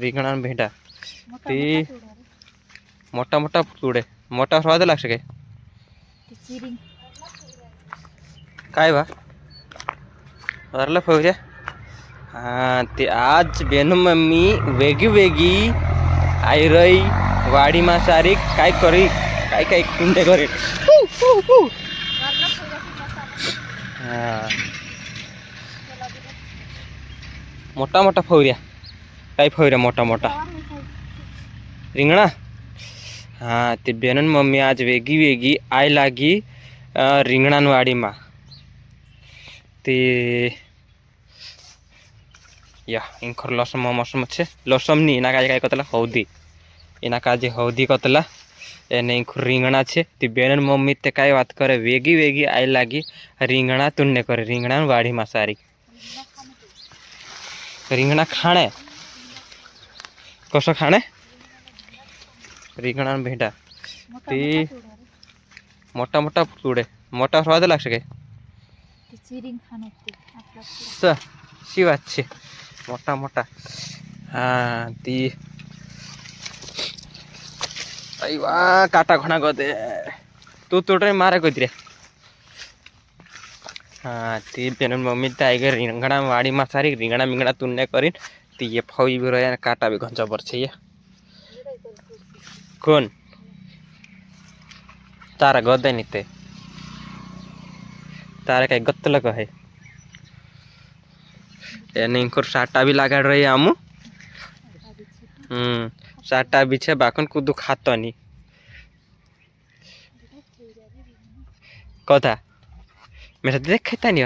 રીંગણા ભેંડા તે મોટા મોટા તોડે મોટા સ્વાદ લાગશે કે काय बा वरला फौऱ्या हाँ ते आज बेन मम्मी वेगी वेगी आई रही वाडी मा सारी काय करी काय काय कुंडे करे हाँ मोटा मोटा फौऱ्या काय फौऱ्या मोटा मोटा રીંગણા हाँ ते बेन मम्मी आज वेगी वेगी आई लागी રીંગણા વાડી માં તે या इंखर लसम मसम छे लसम नी एना काजे काय कतला हौदी एना काजे हौदी कतला एने इंखर રીંગણા छे ती बेन मम्मी ते काय बात करे वेगी वेगी आई लागी રીંગણા तुन्ने करे રીંગણા वाड़ी में सारी રીંગણા खाणे कसो खाणे રીંગણા भेंडा ती मोटा मोटा तोडे मोटा स्वाद लागશે કે सी बात छे मोटा मोटा हाँ ती वाह काटा घना गदे तू तोड़े मारे कोई हाँ ती बेन मम्मी टाइगर રીંગણા वाड़ी में सारी રીંગણા मींगણા तुन्ने करीन ती ये फौई भी रहे काटा भी घंचा पर छे ये कौन तारा गदे नीते तारे कई गत्तल कहे एने इंकोर साटा भी लगा रही आमु साटा भी छे बाकन कुदू खातो नहीं कथा मेरा देख खाता नहीं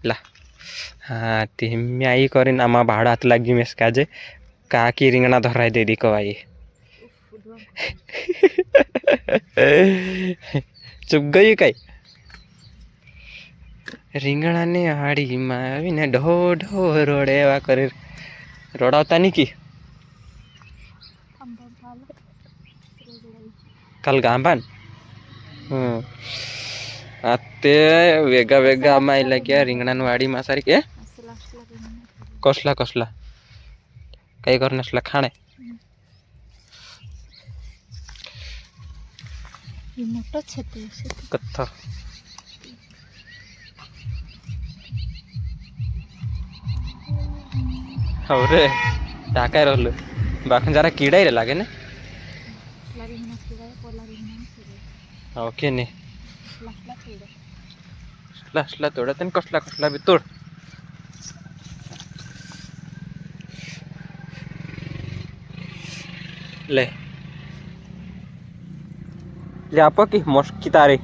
ला हाँ ती मैं आई करीन आमा भाड़ हाथ लगी मेस काजे काकी રીંગણા धराई दे दी कवाई चुप गई कई રીંગણા ने हाड़ी में आवीने ढो ढो रोड़े एवा करे रोड़ावता नहीं की कल गांबान आते वेगा वेगा आमा आई लग्या રીંગણા वाड़ी में सारी के कसला कसला कई करनसला खाणे कत्था अरे टाकाय रहलो बाखन जरा कीड़ाई रे लागे ने ओके ने लास्टला तोड़ा तन कसला कसला भी तोड़ ले ले आपो की मस्की तारी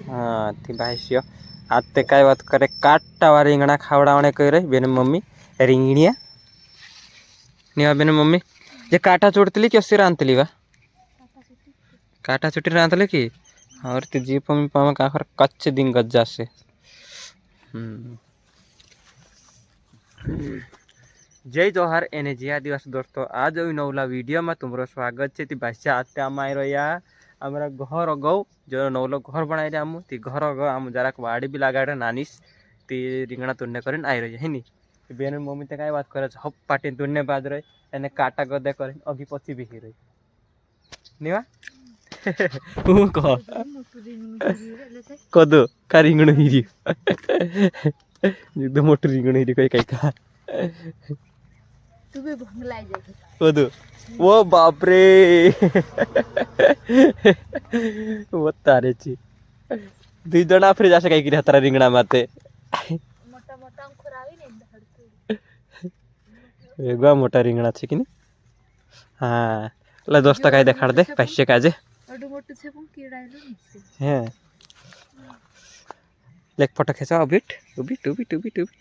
हाँ थी भाई सियो आते काय बात करे काटा वाला રીંગણા खावड़ावणे कह रही बेन मम्मी રીંગણીયા नहीं बेन मम्मी जे काटा चोड़ती कि असी रांधली वा काटा चुटी रांधले कि और ते जीप में पामा काखर कच्चे दिन गज्जा से जय जोहार एने जिया दिवस दोस्तों आज नवला वीडियो में तुमरो स्वागत है। भाषा आते आम आई रहा हमारा घर गौ जो नवलो घर बनाई आम ती घर गौ आम जरा वाड़ी भी लगा नानीस ती રીંગણા तुन्ने कर आई रही है नी बेन मम्मी ते काय बात करे हप पाटी तुन्ने बाद रही एने काटा गदे करे अगी पची भी रही निवा कह कदो का રીંગણું हीरी एकदम मोटू રીંગણું हीरी कई कई का तू भी भंगलाई जाके कदो वो बाप रे वो तारे छी दुई जणा फ्री जासे कई की तारा રીંગણા माते मोटा मोटा अंकुर आवी ने धड़तू एगवा मोटा રીંગણા छे कि हाँ ला दोस्त काय देखाड़ दे पैसे काजे अडू मोटू छे पण कीड़ायलो नहीं हैं लेक फोटो खींचा उबिट उबिट उबिट उबिट उबिट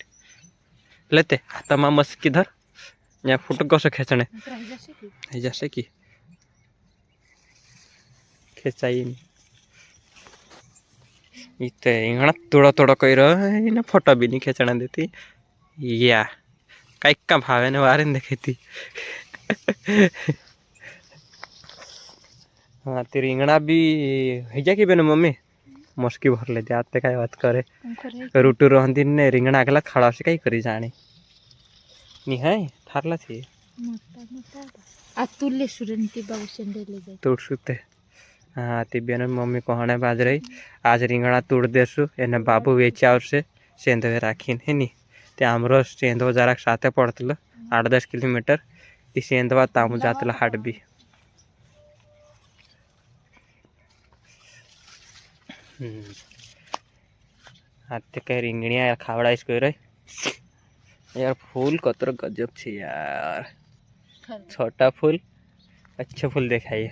लेते तमा मस किधर या फोटो कसो खींचने आई जैसे कि खींचाई इते રીંગણા थोड़ा थोड़ा कई रहा ना फोटो भी नहीं खींचना देती या कई का भावे ने वारे देखेती हाँ ते રીંગણા भी है जा कि बेन मम्मी मस्की भर ले जाते काय बात करे रूटू रहती ने રીંગણા अगला खड़ा से कई करी जाने निहाय ठारला थी मोटा मोटा आ तुले सुरंती बाबू संडे ले जाए तोड़ सुते हाँ ती बेन मम्मी कहणे बाज रही आज રીંગણા તોડ દેશું એને બાબુ વેચી આવશે સેંધવે રાખીને હે ની તે આમરો સેંધવો જરાક સાથે પડતલો 8-10 કિલોમીટર તે સેંધવા તામુ જાતલા હાડબી आते कहीं रिंगणिया यार खावड़ाइस कोई रही यार फूल कतरो गजब छे यार छोटा फूल अच्छा फूल दिखाइए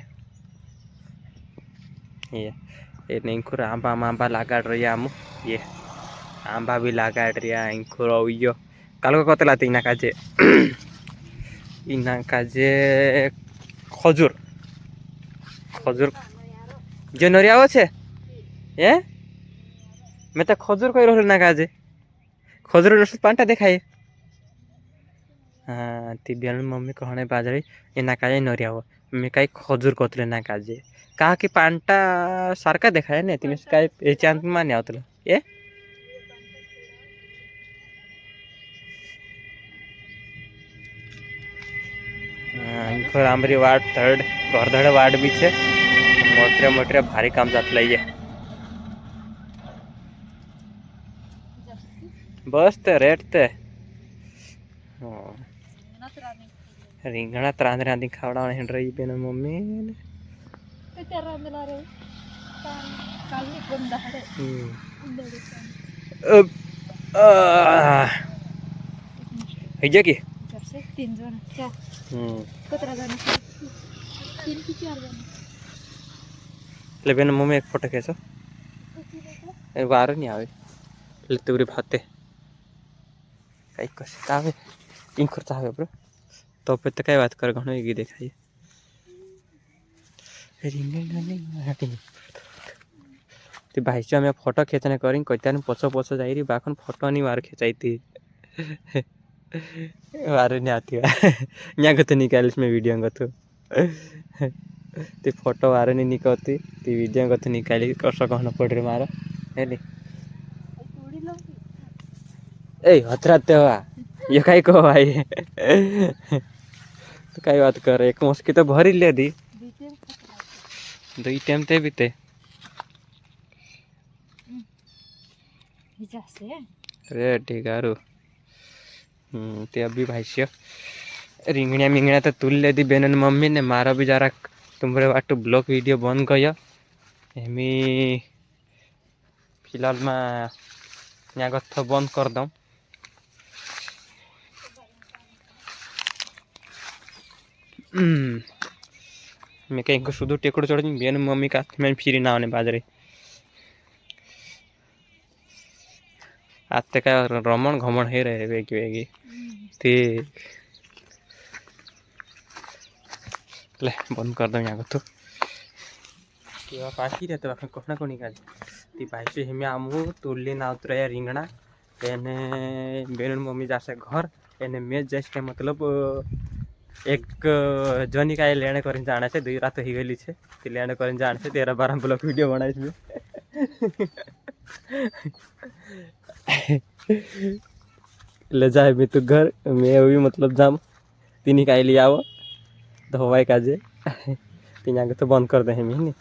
ये इंखुर आंबा आंबा लगाड़ रही आम ये आंबा भी लगाड़ रहा इंखुर अवयो काल को कतला इना काजे खजूर खजूर जो नरिया छे ये मैं तो खजूर कही रहा ना काजे खजूर रस पांटा देखाए हाँ ती बेन मम्मी कहने बाज रही एना काजे नरिया हो मैं कहीं खजूर कतले ना काजे कहा कि पांटा सारका देखाए ने तुम्हें कहीं पहचान माने आवतलो ये इनको आमरी वार्ड 3rd गोरधड़ वार्ड भी छे मोटरे मोटरे भारी काम जात लइए बस ते रेट ते રીંગણા ત્રાંદ રાંધી ખાવડાવવા હેડ રહી બેન મમ્મી ते तेरा मिला रे काल में बंदा है है जे की जब से 3 जन क्या कतरा जन 3 की 4 जन ले बेन मम्मी एक फोटो खींचो ए वार नहीं आवे ले तुरी भाते कई कसे तावे इन करता है ब्रो तो पे तो कई बात कर घणो की देखाई ती भाई से हमें फोटो खींचने करी कहते पछो पछो जाई बाखन फोटो नहीं वार खींचाई थी वार नहीं आती यहाँ गत निकालिस में वीडियो गत ती फोटो वार नहीं निकलती ती वीडियो गत निकाली कसो कहना पड़ रही मारा है नी ए हतराते हुआ ये कई को भाई तो कई बात कर एक मुश्किल तो भरी ले दी 2 टाइम ते भी ते रे ढिगारू ते अभी भाई से રીંગણ્યા મીંગણ્યા तो तुल ले दी बेन मम्मी ने मारा भी जरा तुम्हारे वाटू ब्लॉग वीडियो बंद गया एमी फिलहाल में यहाँ गथ बंद कर दऊँ मैं कहीं को शुद्ध टेकड़ चढ़ बेन मम्मी का मैं फिरी ना आने बाजरे आते का रमण घमण है रहे वेगी वेगी ते ले बंद कर दो यहाँ तो केवा पाकी रहते बाकी कोना कोनी का ती भाई से हमें आमू तुल्ली ना उतरे રીંગણા એને બેન મમ્મી જાશે ઘર એને મેચ જઈશ કે मतलब एक जनी का लेने कर जाना है 2 रात ही गई है तो लेने कर जाना है 13-12 ब्लॉग वीडियो बनाई ले जाए मैं तो घर मैं भी मतलब जाम तीन का लिए आओ धोवाई काजे तीन आगे तो बंद कर दे हम ही नहीं